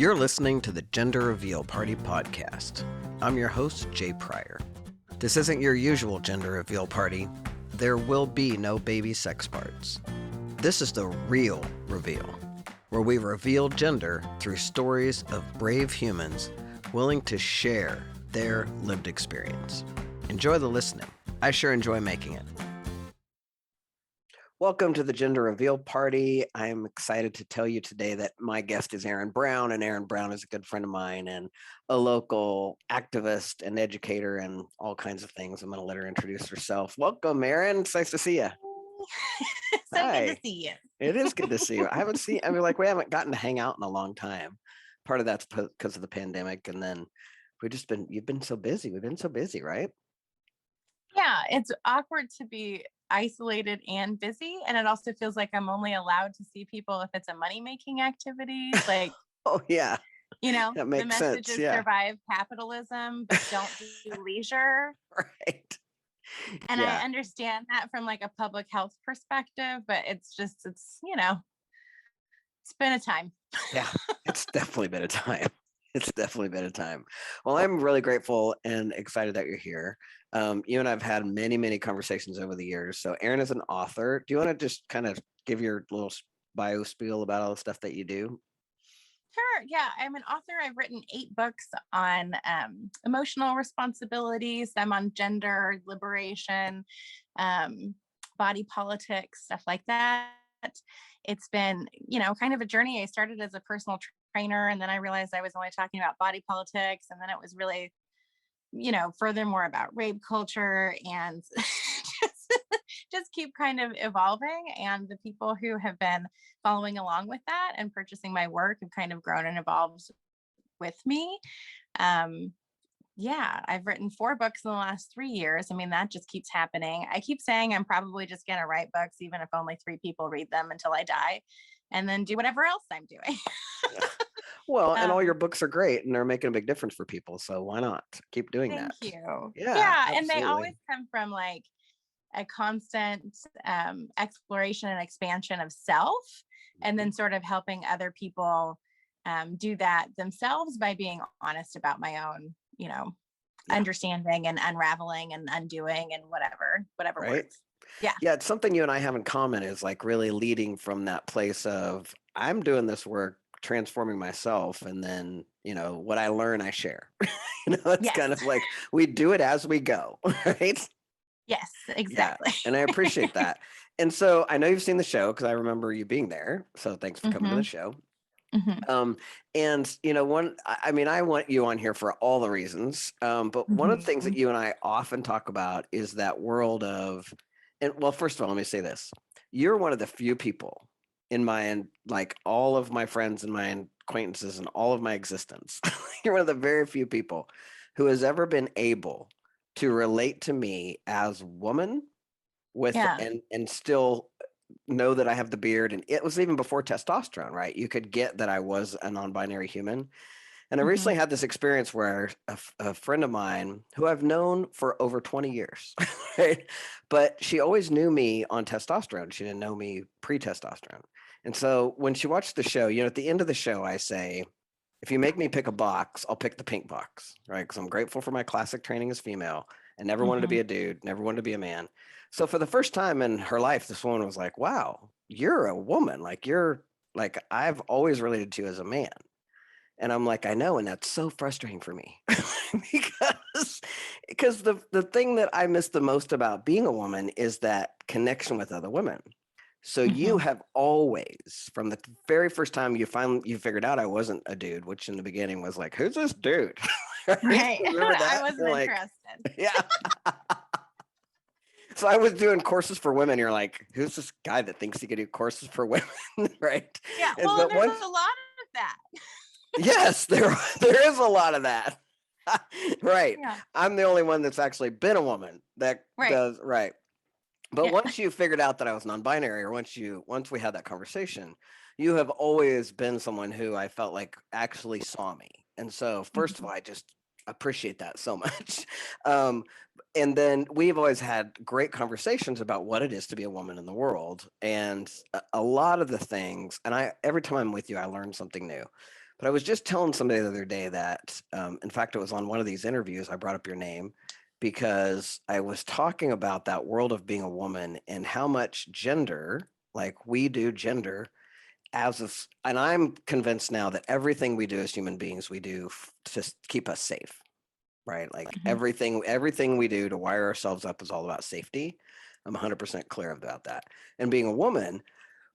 You're listening to the Gender Reveal Party podcast. I'm your host, Jay Pryor. This isn't your usual gender reveal party. There will be no baby sex parts. This is the real reveal, where we reveal gender through stories of brave humans willing to share their lived experience. Enjoy the listening. I sure enjoy making it. Welcome to the Gender Reveal Party. I'm excited to tell you today that my guest is Erin Brown, and Erin Brown is a good friend of mine and a local activist and educator and all kinds of things. I'm going to let her introduce herself. Welcome, Erin. It's nice to see you. Good to see you. It is good to see you. We haven't gotten to hang out in a long time. Part of that's because of the pandemic, and then you've been so busy. We've been so busy, right? Yeah, it's awkward to be isolated and busy, and it also feels like I'm only allowed to see people if it's a money-making activity. Like, oh yeah, that makes the message is survive capitalism, but don't do leisure. Right. And I understand that from like a public health perspective, but it's been a time. Yeah, it's definitely been a time. It's definitely been a time. Well, I'm really grateful and excited that you're here. You and I've had many, many conversations over the years. So Erin is an author. Do you want to just kind of give your little bio spiel about all the stuff that you do? Sure. Yeah, I'm an author. I've written 8 books on emotional responsibilities. I'm on gender liberation, body politics, stuff like that. It's been, kind of a journey. I started as a personal trainer, and then I realized I was only talking about body politics, and then it was really, furthermore about rape culture, and just keep kind of evolving. And the people who have been following along with that and purchasing my work have kind of grown and evolved with me. I've written 4 books in the last 3 years. I mean, that just keeps happening. I keep saying I'm probably just going to write books, even if only 3 people read them until I die, and then do whatever else I'm doing. Well, and all your books are great and they're making a big difference for people. So why not keep doing that? Thank you. Yeah. And they always come from like a constant exploration and expansion of self, and then sort of helping other people do that themselves by being honest about my own, understanding and unraveling and undoing and whatever right? works. Yeah, it's something you and I have in common is like really leading from that place of I'm doing this work, transforming myself, and then what I learn I share. It's kind of like we do it as we go, right? Yes, exactly. Yeah, and I appreciate that. And so I know you've seen the show because I remember you being there. So thanks for coming to the show. Mm-hmm. I want you on here for all the reasons. But one of the things that you and I often talk about is that world of, first of all, let me say this. You're one of the few people in all of my friends and my acquaintances and all of my existence. You're one of the very few people who has ever been able to relate to me as a woman and still know that I have the beard. And it was even before testosterone, right? You could get that I was a non-binary human. And I recently had this experience where a friend of mine who I've known for over 20 years, right? But she always knew me on testosterone. She didn't know me pre-testosterone. And so when she watched the show, at the end of the show, I say, if you make me pick a box, I'll pick the pink box, right? Because I'm grateful for my classic training as female. I never wanted to be a dude, never wanted to be a man. So for the first time in her life, this woman was like, wow, you're a woman. I've always related to you as a man. And I'm like, I know. And that's so frustrating for me because the thing that I miss the most about being a woman is that connection with other women. So you have always, from the very first time you figured out I wasn't a dude, which in the beginning was like, who's this dude? Right. I wasn't interested. Yeah. So I was doing courses for women. You're like, who's this guy that thinks he could do courses for women? Right. Yeah. Well, there's a lot of that. Yes, there is a lot of that. Right. Yeah. I'm the only one that's actually been a woman that does. Right. But once you figured out that I was non-binary, or once we had that conversation, you have always been someone who I felt like actually saw me. And so first of all, I just appreciate that so much. And then we've always had great conversations about what it is to be a woman in the world. And a lot of the things, and every time I'm with you, I learn something new. But I was just telling somebody the other day that, in fact, it was on one of these interviews, I brought up your name because I was talking about that world of being a woman and how much gender, like we do gender, and I'm convinced now that everything we do as human beings, we do to keep us safe, right? Like Mhm. everything we do to wire ourselves up is all about safety. I'm 100% clear about that. And being a woman,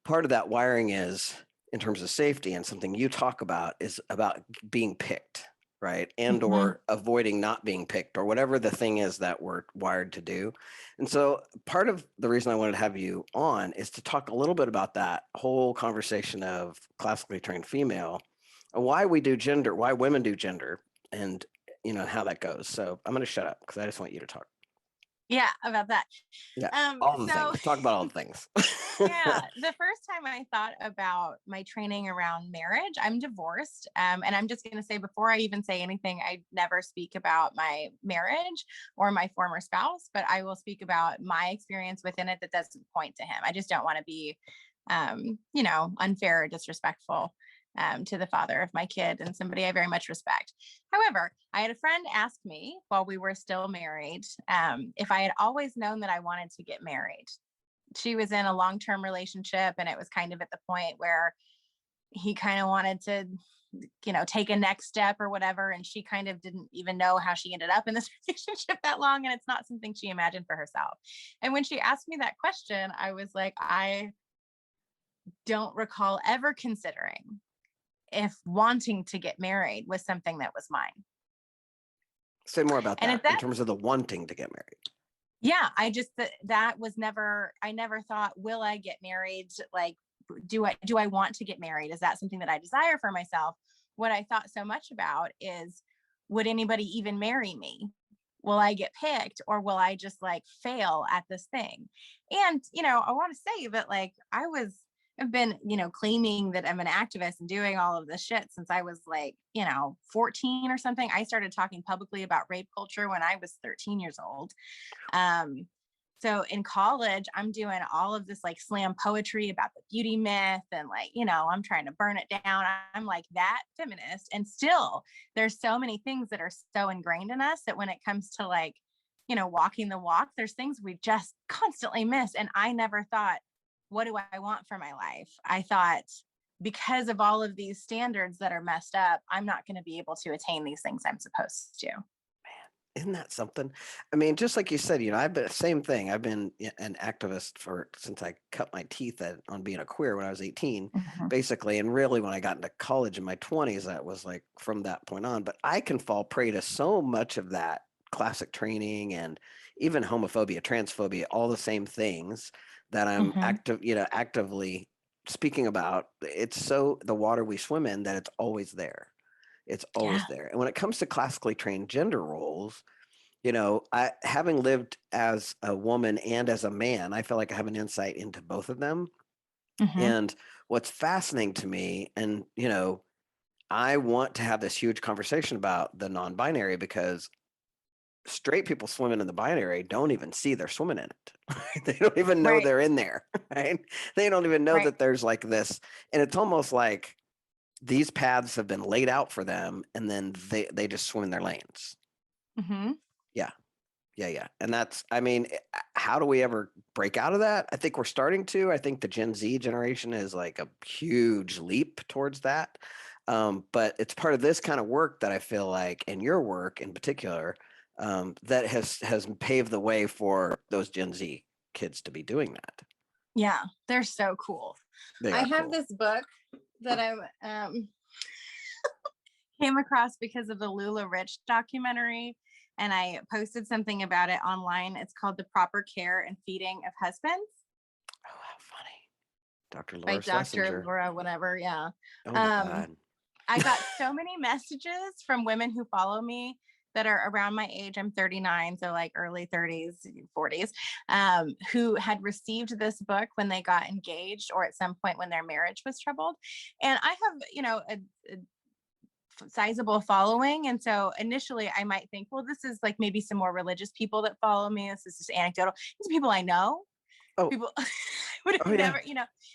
part of that wiring is in terms of safety, and something you talk about is about being picked, right? And Mhm. or avoiding not being picked, or whatever the thing is that we're wired to do. And so part of the reason I wanted to have you on is to talk a little bit about that whole conversation of classically trained female and why we do gender, why women do gender, and how that goes. So I'm going to shut up because I just want you to talk. Yeah, about that. Yeah, all the So things. Talk about all the things. yeah, the first time I thought about my training around marriage, I'm divorced. And I'm just going to say, before I even say anything, I never speak about my marriage or my former spouse, but I will speak about my experience within it that doesn't point to him. I just don't want to be, unfair or disrespectful to the father of my kid and somebody I very much respect. However, I had a friend ask me while we were still married if I had always known that I wanted to get married. She was in a long-term relationship, and it was kind of at the point where he kind of wanted to take a next step or whatever, and she kind of didn't even know how she ended up in this relationship that long, and it's not something she imagined for herself. And when she asked me that question, I was like, I don't recall ever considering if wanting to get married was something that was mine. Say more about And that at in that, terms of the wanting to get married. yeah, I just that was never, I never thought, will I get married? Like, do I want to get married? Is that something that I desire for myself? What I thought so much about is, would anybody even marry me? Will I get picked, or will I just like fail at this thing? And I want to say that like I've been, claiming that I'm an activist and doing all of this shit since I was like, 14 or something. I started talking publicly about rape culture when I was 13 years old. Um, so in college, I'm doing all of this like slam poetry about the beauty myth, and like, I'm trying to burn it down. I'm like that feminist. And still, there's so many things that are so ingrained in us that when it comes to like, walking the walk, there's things we just constantly miss. And I never thought, what do I want for my life? I thought, because of all of these standards that are messed up, I'm not going to be able to attain these things I'm supposed to. Isn't that something? I mean, just like you said, I've been same thing. I've been an activist since I cut my teeth on being a queer when I was 18, Mhm. basically. And really, when I got into college in my 20s, that was like from that point on. But I can fall prey to so much of that classic training and even homophobia, transphobia, all the same things that I'm Mhm. actively speaking about. It's so the water we swim in that it's always there. It's always Yeah. there. And when it comes to classically trained gender roles, I having lived as a woman and as a man, I feel like I have an insight into both of them. Mhm. And what's fascinating to me, and I want to have this huge conversation about the non-binary because straight people swimming in the binary don't even see they're swimming in it. They don't even know Right. they're in there, right? They don't even know Right. that there's like this, and it's almost like these paths have been laid out for them, and then they just swim in their lanes. Mhm. Yeah. Yeah, yeah. And that's, I mean, how do we ever break out of that? I think we're starting to. I think the Gen Z generation is like a huge leap towards that. But it's part of this kind of work that I feel like, and your work in particular, that has paved the way for those Gen Z kids to be doing that. Yeah, they're so cool. They I are have cool. this book that I came across because of the Lula Rich documentary, and I posted something about it online. It's called The Proper Care and Feeding of Husbands Oh, how funny. Dr. by Laura Dr. Schlesinger. Laura, whatever. Yeah. Oh my Um, God. I got so many messages from women who follow me that are around my age. I'm 39, so like early 30s, 40s, who had received this book when they got engaged or at some point when their marriage was troubled. And I have, a sizable following. And so initially I might think, well, this is like maybe some more religious people that follow me. This is just anecdotal. These are people I know. Oh, People would oh have yeah. never.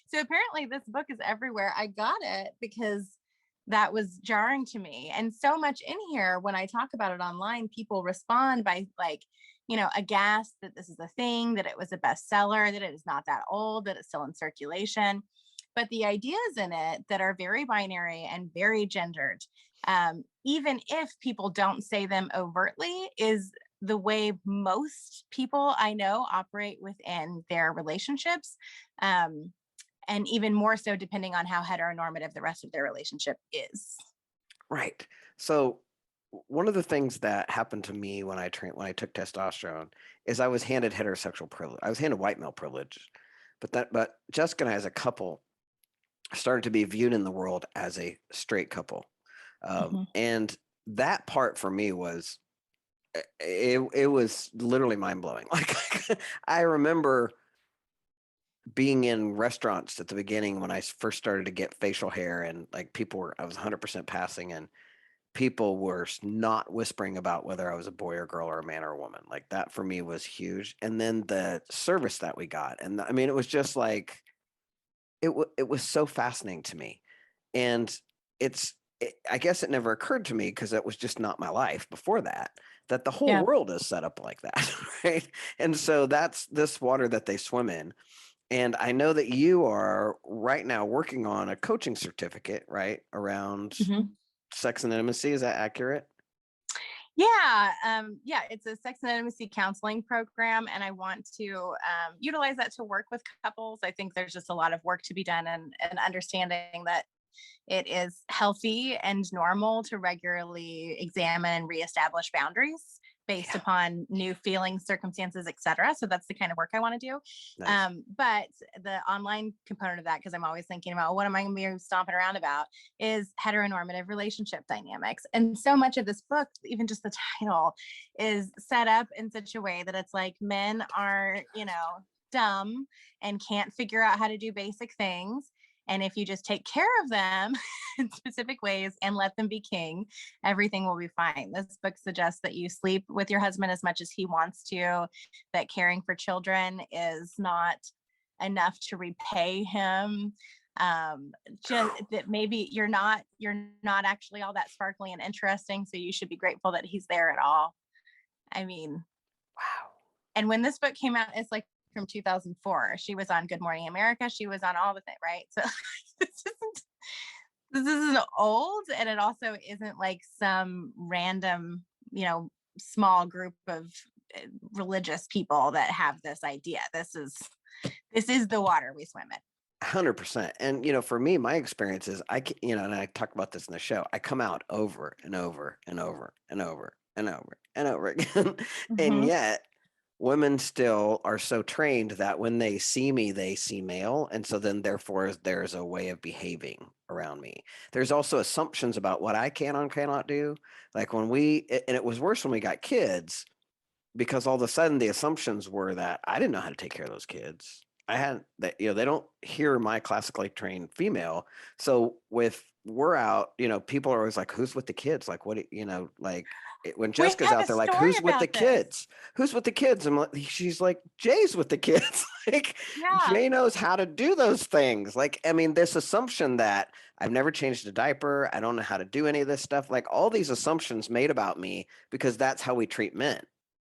So apparently this book is everywhere. I got it because that was jarring to me. And so much in here, when I talk about it online, people respond by like, aghast that this is a thing, that it was a bestseller, that it is not that old, that it's still in circulation. But the ideas in it that are very binary and very gendered, even if people don't say them overtly, is the way most people I know operate within their relationships. Um, and even more so depending on how heteronormative the rest of their relationship is. Right. So one of the things that happened to me when I took testosterone is I was handed heterosexual privilege. I was handed white male privilege, but Jessica and I as a couple started to be viewed in the world as a straight couple. Mhm. And that part for me was it was literally mind blowing. Like I remember being in restaurants at the beginning when I first started to get facial hair, and like I was 100% passing, and people were not whispering about whether I was a boy or girl or a man or a woman. Like that for me was huge. And then the service that we got, and I mean, it was just like it was so fascinating to me. And I guess it never occurred to me because that was just not my life before that. That the whole Yeah. world is set up like that, right? And so that's this water that they swim in. And I know that you are right now working on a coaching certificate, right, around Mhm. sex and intimacy. Is that accurate? Yeah, it's a sex and intimacy counseling program, and I want to utilize that to work with couples. I think there's just a lot of work to be done, and understanding that it is healthy and normal to regularly examine and reestablish boundaries based Yeah, upon new feelings, circumstances, etc. So that's the kind of work I want to do. nice. But the online component of that, because I'm always thinking about what am I going to be stomping around about, is heteronormative relationship dynamics. And so much of this book, even just the title, is set up in such a way that it's like men are, dumb and can't figure out how to do basic things. And if you just take care of them in specific ways and let them be king, everything will be fine. This book suggests that you sleep with your husband as much as he wants to, that caring for children is not enough to repay him. Just that maybe you're not actually all that sparkly and interesting, so you should be grateful that he's there at all. I mean, Wow. and when this book came out, it's like from 2004. She was on Good Morning America. She was on all the things, right? So this isn't this isn't old, and it also isn't like some random, small group of uh, religious people that have this idea. This is the water we swim in. 100%. And for me, my experience is and I talk about this in the show. I come out over and over and over and over and over and over again. And Mm-hmm. yet women still are so trained that when they see me, they see male. And so then therefore there's a way of behaving around me. There's also assumptions about what I can and cannot do. Like and it was worse when we got kids, because all of a sudden the assumptions were that I didn't know how to take care of those kids. I hadn't that they don't hear my classically trained female. So with we're out, people are always like, "Who's with the kids?" Like, when We Jessica's have out a there, like, story "Who's with the about this. kids? Who's with the kids?" And she's like, "Jay's with the kids." Like, Yeah. Jay knows how to do those things. Like, I mean, this assumption that I've never changed a diaper, I don't know how to do any of this stuff. Like, all these assumptions made about me because that's how we treat men.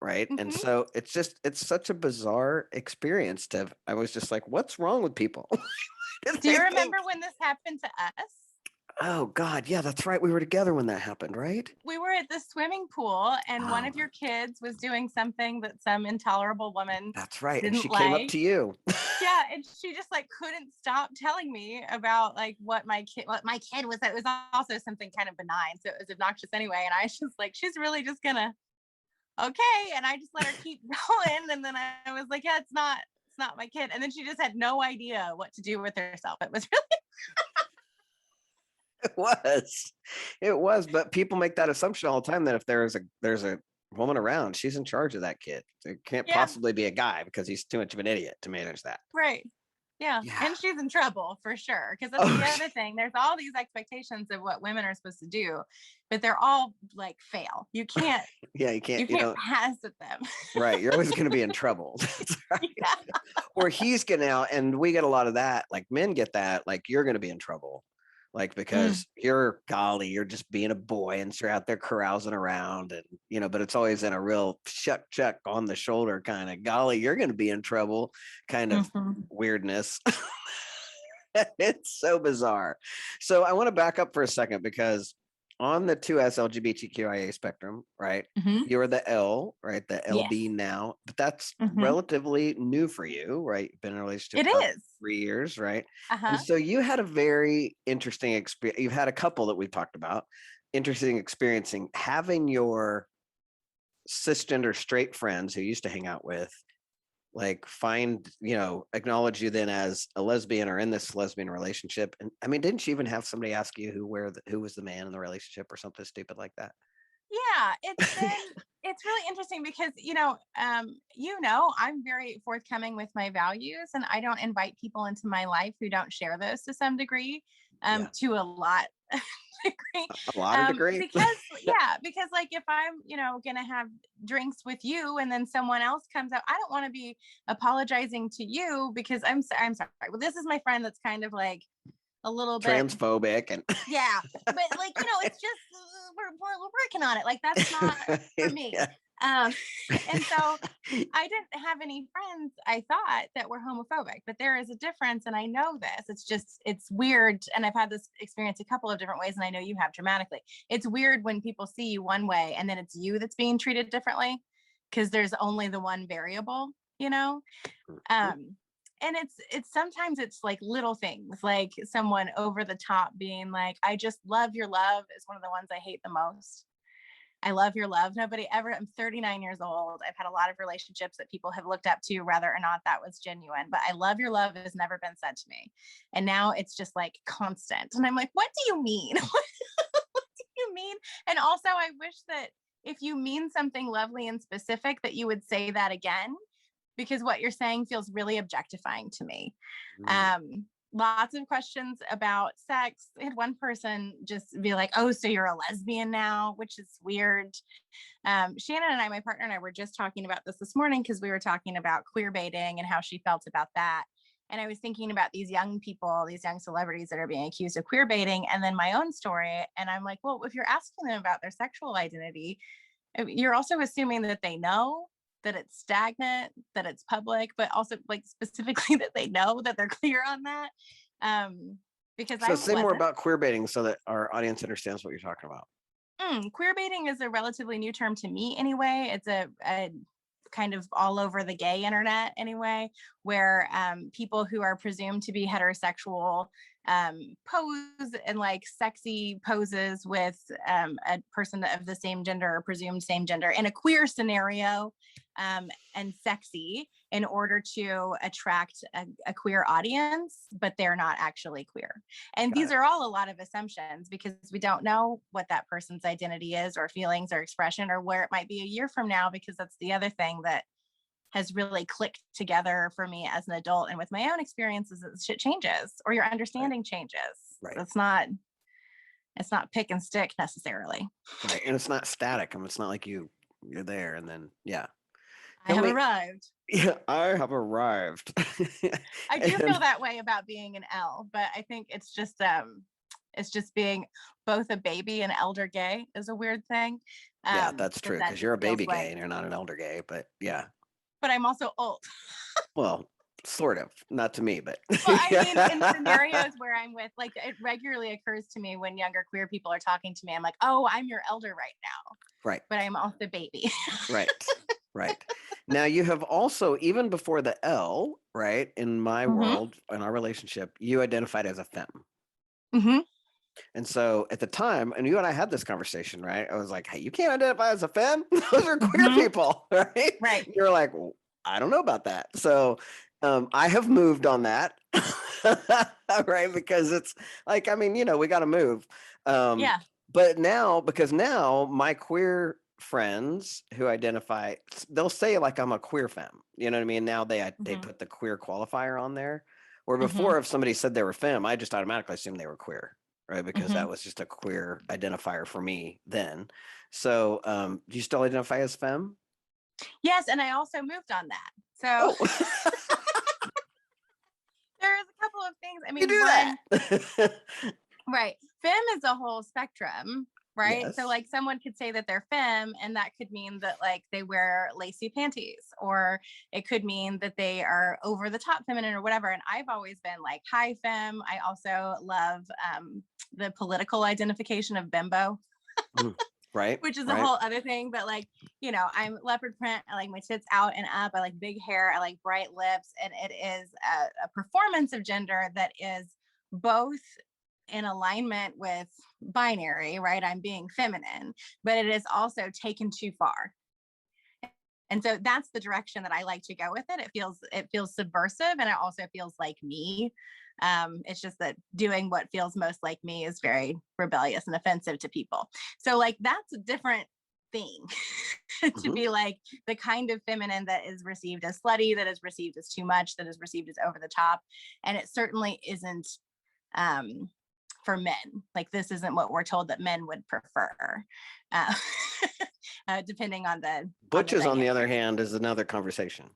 Right. And Mm-hmm. so it's such a bizarre experience I was just like, what's wrong with people? Did Do they you think, remember when this happened to us? oh God, yeah, that's right. We were together when that happened, right? We were at the swimming pool, and one Oh, of your kids was doing something that some intolerable woman that's right. And she didn't came up like. to you. Yeah, and she just like couldn't stop telling me about like what my kid was. It was also something kind of benign, so it was obnoxious anyway. And I was just like, she's really just gonna okay, and I just let her keep going. And then I was like, yeah, it's not my kid. And then she just had no idea what to do with herself. It was really It was. It was. But people make that assumption all the time that if there's a woman around, she's in charge of that kid. It can't yeah, possibly be a guy because he's too much of an idiot to manage that. right. Yeah, Yeah. and she's in trouble for sure, because that's the Oh, other thing. There's all these expectations of what women are supposed to do, but they're all like fail. You can't yeah, you you can't don't, pass at them. right. You're always going to be in trouble. That's right. Yeah. Or he's getting out, and we get a lot of that. Like men get that, like you're going to be in trouble. like, Mm. because you're just being a boy and you're out there carousing around, and but it's always in a real chuck on the shoulder kind of, golly, you're going to be in trouble kind of Mhm. weirdness. It's so bizarre. So I want to back up for a second, because on the 2S LGBTQIA spectrum, right? Mhm. You're the L, right? The Yes. LB now, but that's Mhm. relatively new for you, right? You've been in a relationship It about is. 3 years, right? And Uh-huh. so you had a very interesting experience. You've had a couple that we've talked about, interesting experiencing having your cisgender straight friends who you used to hang out with, like, acknowledge you then as a lesbian or in this lesbian relationship. And I mean, didn't you even have somebody ask you who was the man in the relationship or something stupid like that? Yeah, it's really interesting because I'm very forthcoming with my values, and I don't invite people into my life who don't share those to some degree, Yeah, to a lot degree. a lot of degree. Because like if I'm, gonna have drinks with you and then someone else comes out, I don't want to be apologizing to you because I'm sorry. Well, this is my friend that's kind of like a little bit, Transphobic and yeah, but like, it's just we're working on it. Like that's not for me. yeah. Um, and so I didn't have any friends, I thought, that were homophobic, but there is a difference, and I know this. It's weird, and I've had this experience a couple of different ways, and I know you have dramatically. It's weird when people see you one way, and then it's you that's being treated differently because there's only the one variable, you know. Um, and it's sometimes it's like little things, like someone over the top being like, I just love your love is one of the ones I hate the most. I love your love. Nobody ever, I'm 39 years old. I've had a lot of relationships that people have looked up to whether or not that was genuine, but I love your love has never been said to me. And now it's just like constant. And I'm like, what do you mean? What do you mean? And also, I wish that if you mean something lovely and specific, that you would say that again, because what you're saying feels really objectifying to me. Mm. Lots of questions about sex. I had one person just be like, oh, so you're a lesbian now, which is weird. Shannon and I, my partner and I, were just talking about this morning because we were talking about queer baiting and how she felt about that. And I was thinking about these young people, these young celebrities that are being accused of queer baiting, and then my own story. And I'm like, well, if you're asking them about their sexual identity, you're also assuming that they know, that it's stagnant, that it's public, but also like specifically that they know, that they're clear on that. Because So I say more wasn't. about queer baiting so that our audience understands what you're talking about. Queer baiting is a relatively new term to me anyway. It's a kind of all over the gay internet anyway, where people who are presumed to be heterosexual pose and like sexy poses with a person of the same gender or presumed same gender in a queer scenario, and sexy in order to attract a queer audience, but they're not actually queer. And Got these it. are all a lot of assumptions because we don't know what that person's identity is or feelings or expression or where it might be a year from now, because that's the other thing that has really clicked together for me as an adult and with my own experiences, that shit changes or your Right. understanding changes. Right. It's not pick and stick necessarily. Right. And it's not static. I mean, it's not like you're there and then, yeah. I Tell have me, arrived. yeah, I have arrived. I do feel And that way about being an L, but I think it's just being both a baby and elder gay is a weird thing. yeah, that's But true, that because you're just a feels baby gay like, and you're not an elder gay, but yeah. but I'm also old. Well, sort of. Not to me, but Well, I mean, in yeah. scenarios where I'm with, like, it regularly occurs to me when younger queer people are talking to me, I'm like, oh, I'm your elder right now, Right. but I'm also baby. Right. Right. Now you have also, even before the L, right, in my Mm-hmm. world, in our relationship, you identified as a femme. Mm-hmm. And so at the time, and you and I had this conversation, right? I was like, hey, you can't identify as a femme. Those are queer Mm-hmm. people, right? Right. You're like, well, I don't know about that. So I have moved on that, right? Because it's like, I mean, we got to move. Um, Yeah. but now, because now my queer friends who identify, they'll say like I'm a queer femme. You know what I mean? Now they Mm-hmm. put the queer qualifier on there. Where Mm-hmm. before, if somebody said they were femme, I just automatically assumed they were queer, right? Because Mm-hmm. that was just a queer identifier for me then. So do you still identify as femme? Yes, and I also moved on that. So Oh, there's a couple of things. I you mean, do one, that. Right. Femme is a whole spectrum, right? So Yes. like someone could say that they're femme and that could mean that like they wear lacy panties, or it could mean that they are over the top feminine or whatever. And I've always been like high femme. I also love the political identification of bimbo, Mm. Right. which is a Right. whole other thing. But like, I'm leopard print. I like my tits out and up. I like big hair. I like bright lips. And it is a performance of gender that is both in alignment with binary, right? I'm being feminine, but it is also taken too far. And so that's the direction that I like to go with it. It feels subversive, and it also feels like me. It's just that doing what feels most like me is very rebellious and offensive to people. So like that's a different thing to Hmm. be like the kind of feminine that is received as slutty, that is received as too much, that is received as over the top. And it certainly isn't um, for men. Like this isn't what we're told that men would prefer, uh, depending on the Butches, on the dynamic. other hand, is another conversation.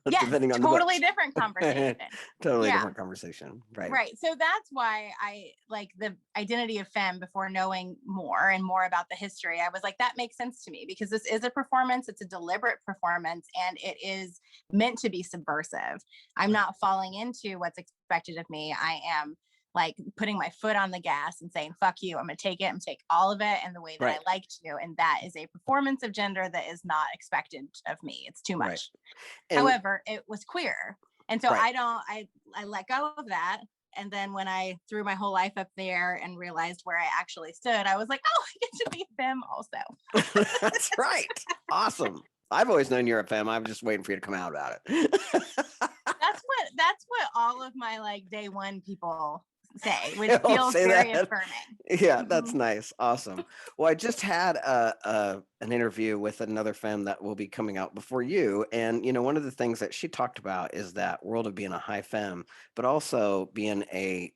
Yes, Depending on the totally butch. different conversation. Totally Yeah, different conversation. Right. right. So that's why I like the identity of femme before knowing more and more about the history. I was like, that makes sense to me because this is a performance. It's a deliberate performance and it is meant to be subversive. I'm Right. not falling into what's expected of me. I am like putting my foot on the gas and saying, fuck you, I'm going to take it and take all of it in the way that I Right. like to. And that is a performance of gender that is not expected of me. It's too Right. much. And However, it was queer. And so right. I let go of that. And then when I threw my whole life up there and realized where I actually stood, I was like, oh, I get to be femme also. That's right. Awesome. I've always known you're a femme. I'm just waiting for you to come out about it. That's what all of my like day one people say, which I'll feels say very that. affirming. Yeah, Mhm. that's nice. Awesome. Well, I just had an interview with another femme that will be coming out before you, and one of the things that she talked about is that world of being a high femme, but also being a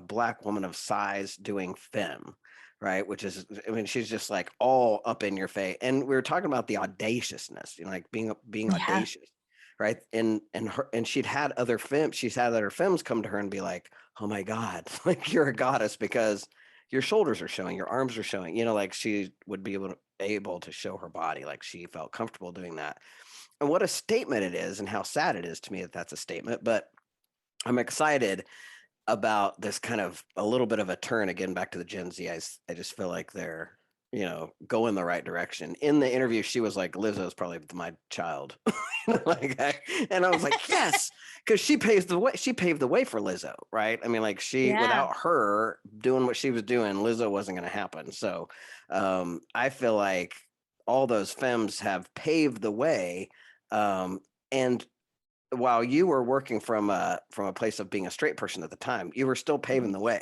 black woman of size doing femme, right? Which is, I mean, she's just like all up in your face, and we were talking about the audaciousness, like being Yeah. audacious, right? And she's had other femmes come to her and be like, oh my God, like you're a goddess because your shoulders are showing, your arms are showing, like she would be able to show her body, like she felt comfortable doing that. And what a statement it is, and how sad it is to me that that's a statement. But I'm excited about this kind of a little bit of a turn again back to the Gen Z. I just feel like they're, go in the right direction. In the interview, she was like, Lizzo's probably my child. And I was like, yes, because she paves the way. She paved the way for Lizzo, right? I mean, like Yeah. without her doing what she was doing, Lizzo wasn't going to happen. So I feel like all those femmes have paved the way. And while you were working from a place of being a straight person at the time, you were still paving Mhm. the way,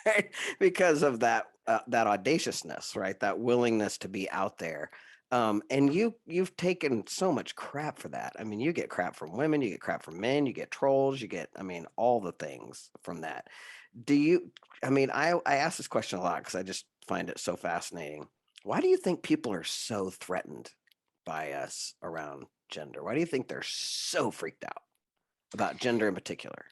right? Because of that audaciousness, right? That willingness to be out there. And you've taken so much crap for that. I mean, you get crap from women, you get crap from men, you get trolls, you get, I mean, all the things from that. Do you? I mean, I ask this question a lot because I just find it so fascinating. Why do you think people are so threatened by us around gender? Why do you think they're so freaked out about gender in particular?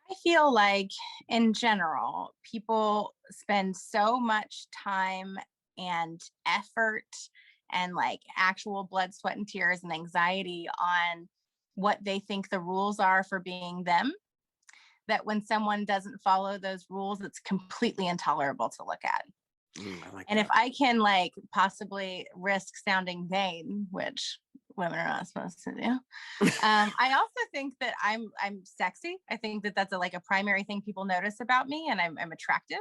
I feel like in general, people spend so much time and effort and like actual blood, sweat, and tears and anxiety on what they think the rules are for being them, that when someone doesn't follow those rules, it's completely intolerable to look at. I like And if that. I can like possibly risk sounding vain, which women are not supposed to do, I also think that I'm sexy. I think that that's like a primary thing people notice about me, and I'm attractive.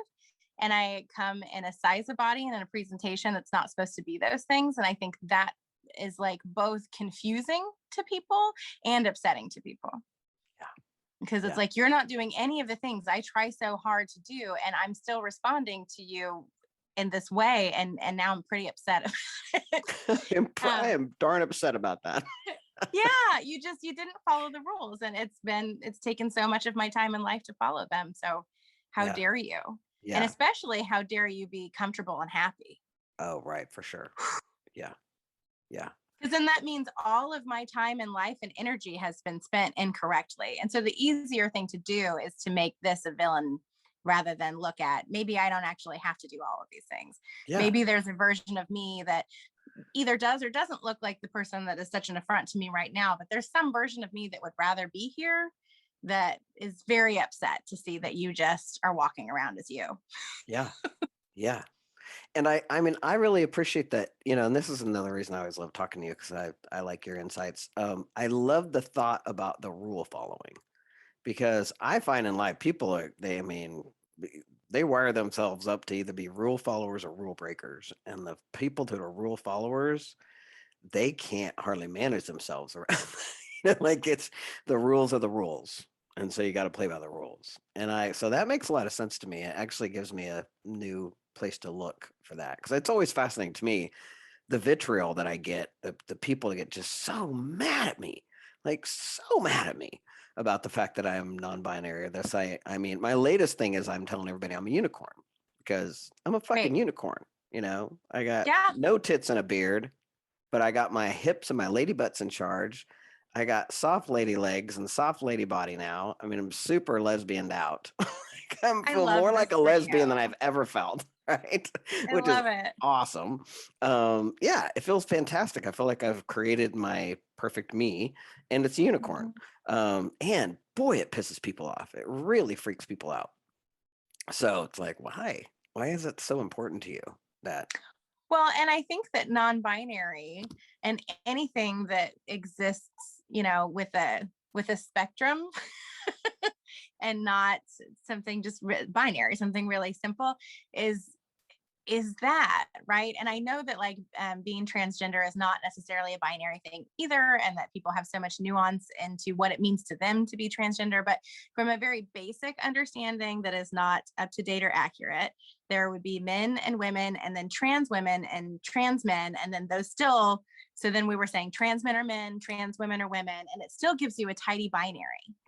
And I come in a size of body and in a presentation that's not supposed to be those things. And I think that is like both confusing to people and upsetting to people Yeah, because it's yeah. like you're not doing any of the things I try so hard to do, and I'm still responding to you in this way, and now I'm pretty upset about it. I um, am darn upset about that. yeah, you didn't follow the rules, and it's taken so much of my time in life to follow them. So how Yeah, dare you? And yeah. especially how dare you be comfortable and happy? Oh, right, for sure. Yeah, yeah, Because then that means all of my time and life and energy has been spent incorrectly. And so the easier thing to do is to make this a villain rather than look at, maybe I don't actually have to do all of these things. Yeah. Maybe there's a version of me that either does or doesn't look like the person that is such an affront to me right now, but there's some version of me that would rather be here, that is very upset to see that you just are walking around as you. Yeah. Yeah. And I mean, I really appreciate that, and this is another reason I always love talking to you, because I like your insights. I love the thought about the rule following, because I find in life people I mean, they wire themselves up to either be rule followers or rule breakers. And the people that are rule followers, they can't hardly manage themselves around. Like, it's the rules are the rules. And so you got to play by the rules. So that makes a lot of sense to me. It actually gives me a new place to look for that, because it's always fascinating to me, the vitriol that I get, the people that get just so mad at me, like so mad at me about the fact that I am non-binary or this. I mean, my latest thing is I'm telling everybody I'm a unicorn, because I'm a fucking Right. unicorn. I got Yeah. no tits and a beard, but I got my hips and my lady butts in charge. I got soft lady legs and soft lady body now. I mean, I'm super lesbianed out. I I feel love more this like a for lesbian than you. I've ever felt, right? I Which is love it. awesome. Yeah, it feels fantastic. I feel like I've created my perfect me, and it's a unicorn. Mhm. And boy, it pisses people off. It really freaks people out. So it's like, why? Why is it so important to you that? Well, and I think that non-binary and anything that exists, with a spectrum and not something just binary, something really simple, is that right. And I know that, like, being transgender is not necessarily a binary thing either, and that people have so much nuance into what it means to them to be transgender. But from a very basic understanding that is not up to date or accurate, there would be men and women, and then trans women and trans men, and then those still. So then we were saying trans men are men, trans women are women, and it still gives you a tidy binary,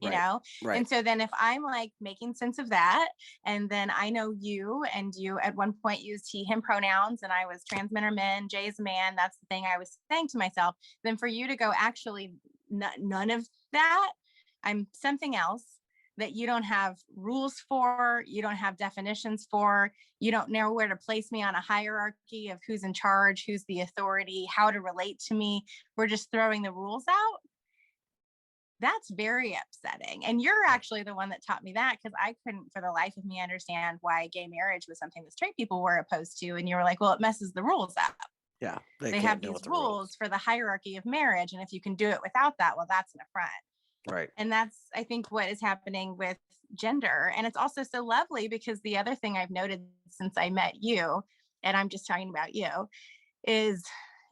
Right, right, And so then if I'm like making sense of that, and then I know you, and you at one point used he, him pronouns, and I was trans men or men, Jay is a man. That's the thing I was saying to myself. Then for you to go, actually, none of that. I'm something else that you don't have rules for, you don't have definitions for, you don't know where to place me on a hierarchy of who's in charge, who's the authority, how to relate to me. We're just throwing the rules out. That's very upsetting. And you're yeah, actually the one that taught me that, because I couldn't for the life of me understand why gay marriage was something that straight people were opposed to. And you were like, well, it messes the rules up. yeah. They They can't have deal these with the rules. rules for the hierarchy of marriage. And if you can do it without that, well, that's an affront. Right. And that's, I think, what is happening with gender. And it's also so lovely, because the other thing I've noted since I met you, and I'm just talking about you, is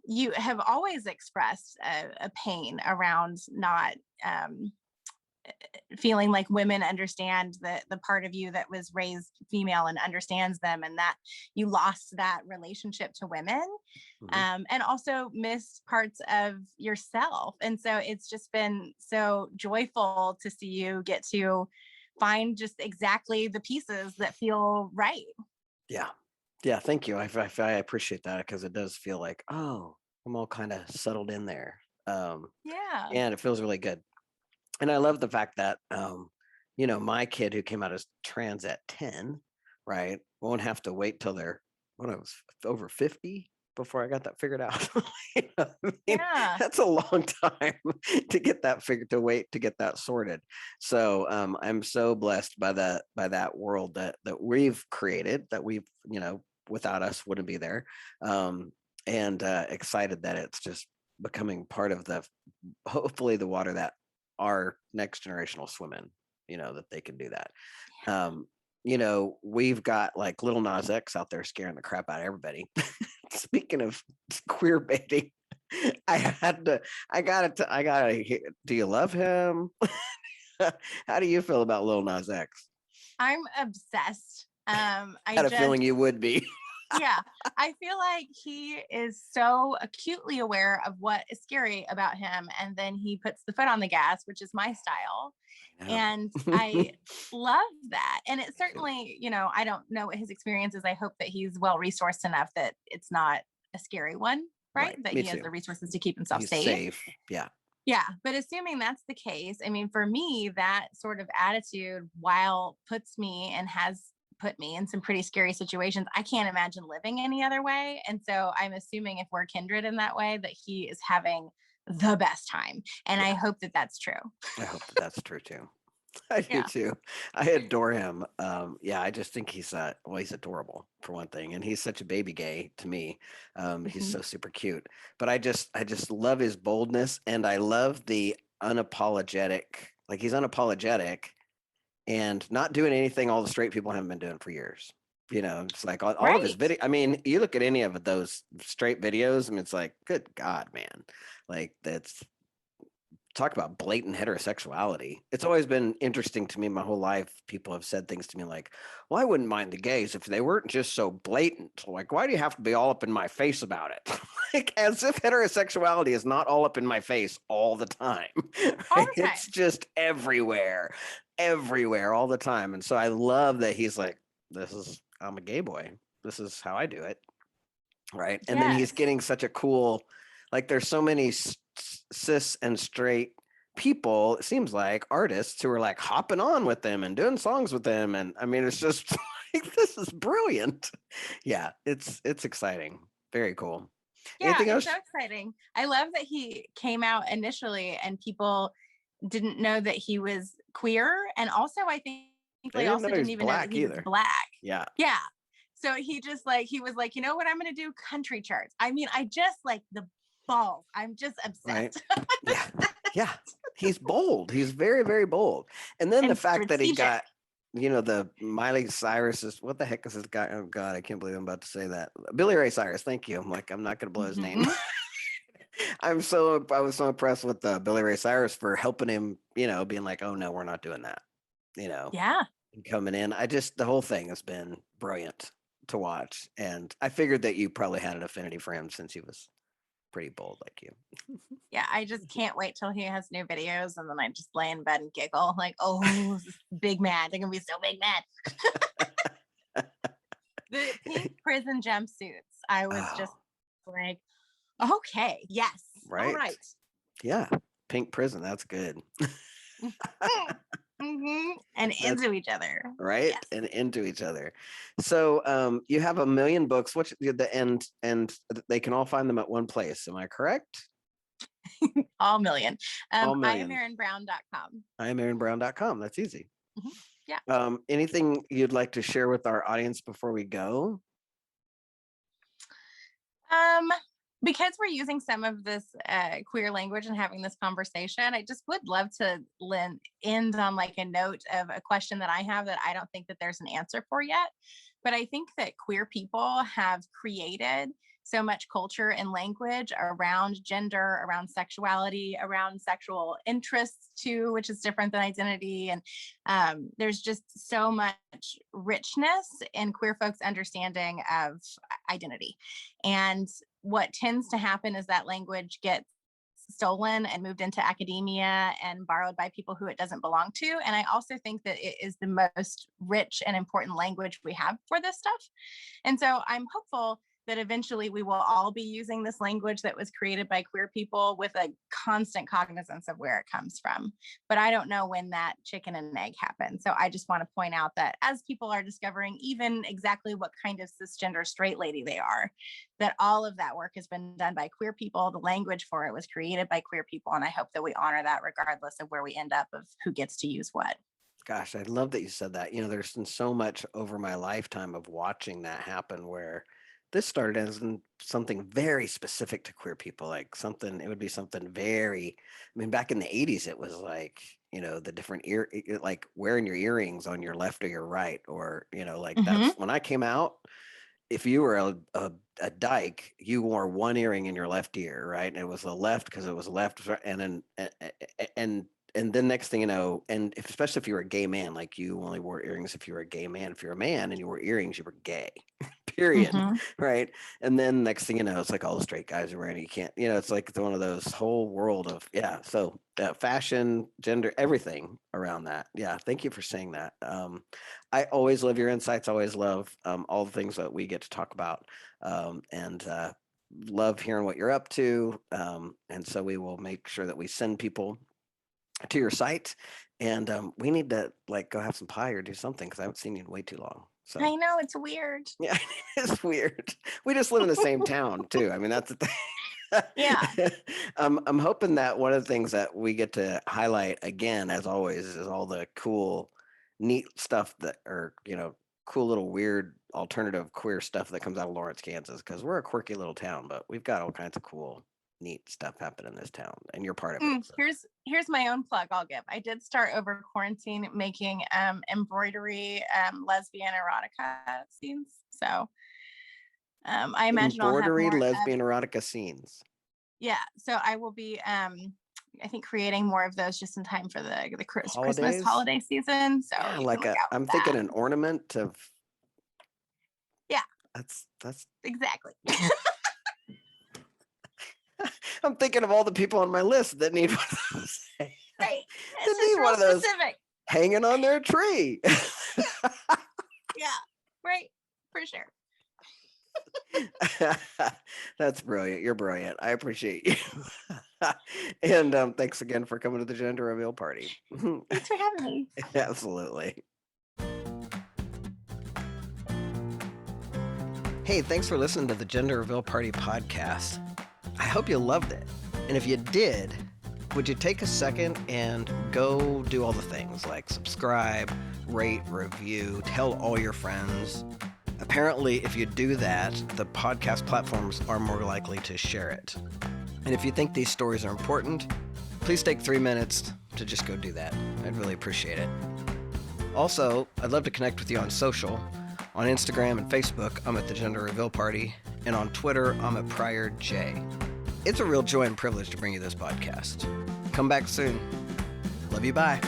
you have always expressed a pain around not feeling like women understand the part of you that was raised female and understands them, and that you lost that relationship to women, Hmm. and also missed parts of yourself. And so it's just been so joyful to see you get to find just exactly the pieces that feel right. Yeah. Yeah. Thank you. I appreciate that, because it does feel like, oh, I'm all kind of settled in there. Yeah. And it feels really good. And I love the fact that, my kid who came out as trans at 10, right, won't have to wait till they're, when I was over 50 before I got that figured out. I mean, Yeah. that's a long time to get that figured, to wait to get that sorted. So I'm so blessed by that world that we've created, that we've, without us wouldn't be there. And excited that it's just becoming part of the, hopefully, the water that our next generation will swim in, that they can do that. Um, we've got like little Nas X out there scaring the crap out of everybody. Speaking of queer baiting, I gotta, do you love him? How do you feel about Lil Nas X? I'm obsessed. I Had a just, feeling you would be. yeah, I feel like he is so acutely aware of what is scary about him, and then he puts the foot on the gas, which is my style. I know. And I love that. And it Me too. certainly, I don't know what his experience is. I hope that he's well resourced enough that it's not a scary one, right? Right. That Me he has too. the resources to keep himself He's safe. safe. Yeah. Yeah, but assuming that's the case, I mean, for me, that sort of attitude, while puts me and has put me in some pretty scary situations, I can't imagine living any other way. And so I'm assuming if we're kindred in that way, that he is having the best time. And I Yeah, hope that that's true. I hope that that's true too. I do Yeah. too. I adore him. Yeah, I just think he's well, he's adorable for one thing, and he's such a baby gay to me. He's Mhm. so super cute. But I just love his boldness, and I love the unapologetic. Like he's unapologetic and not doing anything all the straight people haven't been doing for years. It's like all of his Right. video. I mean, you look at any of those straight videos, I mean, it's like, good God, man. Like that's talk about blatant heterosexuality. It's always been interesting to me my whole life. People have said things to me like, well, I wouldn't mind the gays if they weren't just so blatant. Like, why do you have to be all up in my face about it? Like, as if heterosexuality is not all up in my face all the time. All Right? the It's time. just everywhere, everywhere, all the time. And so I love that he's like, I'm a gay boy. This is how I do it. Right. And then he's Yes. getting such a cool, like, there's so many cis and straight people, it seems like artists who are like hopping on with them and doing songs with them. And I mean, it's just like, this is brilliant. Yeah. It's exciting. Very cool. Yeah, Anything it's so else? exciting. I love that he came out initially and people didn't know that he was queer. And also, I think They they didn't know also he didn't was even know that black he was either. black. Yeah. Yeah. So he was like, you know what? I'm going to do country charts. I mean, I just like the balls. I'm just Right. obsessed Yeah. Yeah. He's bold. He's very, very bold. And then the and fact that he strategic. got, the Miley Cyrus is what the heck is this guy? Oh God, I can't believe I'm about to say that. Billy Ray Cyrus. Thank you. I'm like, I'm not going to blow his name. Mhm. I was so impressed with Billy Ray Cyrus for helping him, being like, oh no, we're not doing that, you know, Yeah. and coming in. The whole thing has been brilliant to watch. And I figured that you probably had an affinity for him since he was pretty bold like you. Yeah. I just can't wait till he has new videos. And then I just lay in bed and giggle like, oh, this is big mad. They're going to be so big mad. The pink prison jumpsuits. I was Oh, just like, okay, yes, all right. right. Yeah. Pink prison. That's good. And That's into each other. right, Yes, and into each other. So you have a million books. What's the end? And they can all find them at one place. Am I correct? all million. All I am million. ErinBrown.com. I am AaronBrown.com. That's easy. Mhm. Yeah. Anything you'd like to share with our audience before we go? Um, because we're using some of this queer language and having this conversation, I just would love to end on like a note of a question that I have that I don't think that there's an answer for yet. But I think that queer people have created so much culture and language around gender, around sexuality, around sexual interests too, which is different than identity. And there's just so much richness in queer folks' understanding of identity. And what tends to happen is that language gets stolen and moved into academia and borrowed by people who it doesn't belong to. And I also think that it is the most rich and important language we have for this stuff. And so I'm hopeful that eventually we will all be using this language that was created by queer people with a constant cognizance of where it comes from. But I don't know when that chicken and egg happened. So I just want to point out that as people are discovering even exactly what kind of cisgender straight lady they are, that all of that work has been done by queer people. The language for it was created by queer people. And I hope that we honor that regardless of where we end up of who gets to use what. Gosh, I love that you said that. There's been so much over my lifetime of watching that happen where this started as something very specific to queer people, like something, it would be something very, I mean, back in the 80s, it was like, the different like wearing your earrings on your left or your right, or, like Mm-hmm. that's when I came out. If you were a dyke, you wore one earring in your left ear, right? And it was the left because it was left, and then and then next thing you know, and especially if you were a gay man, like you only wore earrings if you were a gay man. If you're a man and you wore earrings, you were gay. Period. Mm-hmm. Right. And then next thing you know, it's like all the straight guys are wearing it. You can't, it's like one of those whole world of, yeah. So fashion, gender, everything around that. Yeah. Thank you for saying that. I always love your insights. Always love all the things that we get to talk about. And love hearing what you're up to. And so we will make sure that we send people to your site. And we need to like go have some pie or do something because I haven't seen you in way too long. So I know, it's weird. yeah, it's weird. We just live in the same town too. I mean, that's the thing. Yeah. I'm hoping that one of the things that we get to highlight again, as always, is all the cool, neat stuff that, or cool little weird alternative queer stuff that comes out of Lawrence, Kansas, because we're a quirky little town, but we've got all kinds of cool, neat stuff happening in this town, and you're part of it. So. Here's my own plug I'll give. I did start over quarantine making embroidery lesbian erotica scenes. So I imagine Embroidery, I'll have more lesbian erotica scenes. Yeah, so I will be I think creating more of those just in time for the Christmas holiday season. So yeah, you like can look out for I'm that. thinking an ornament of. Yeah, that's exactly. I'm thinking of all the people on my list that need one of those. Right. They need one of those specific. hanging on their tree. Yeah, right. For sure. That's brilliant. You're brilliant. I appreciate you. And thanks again for coming to the gender reveal party. Thanks for having me. Absolutely. Hey, thanks for listening to the Gender Reveal Party podcast. I hope you loved it. And if you did, would you take a second and go do all the things like subscribe, rate, review, tell all your friends. Apparently, if you do that, the podcast platforms are more likely to share it. And if you think these stories are important, please take 3 minutes to just go do that. I'd really appreciate it. Also, I'd love to connect with you on social. On Instagram and Facebook, I'm at the Gender Reveal Party. And on Twitter, I'm at Prior J. It's a real joy and privilege to bring you this podcast. Come back soon. Love you, bye.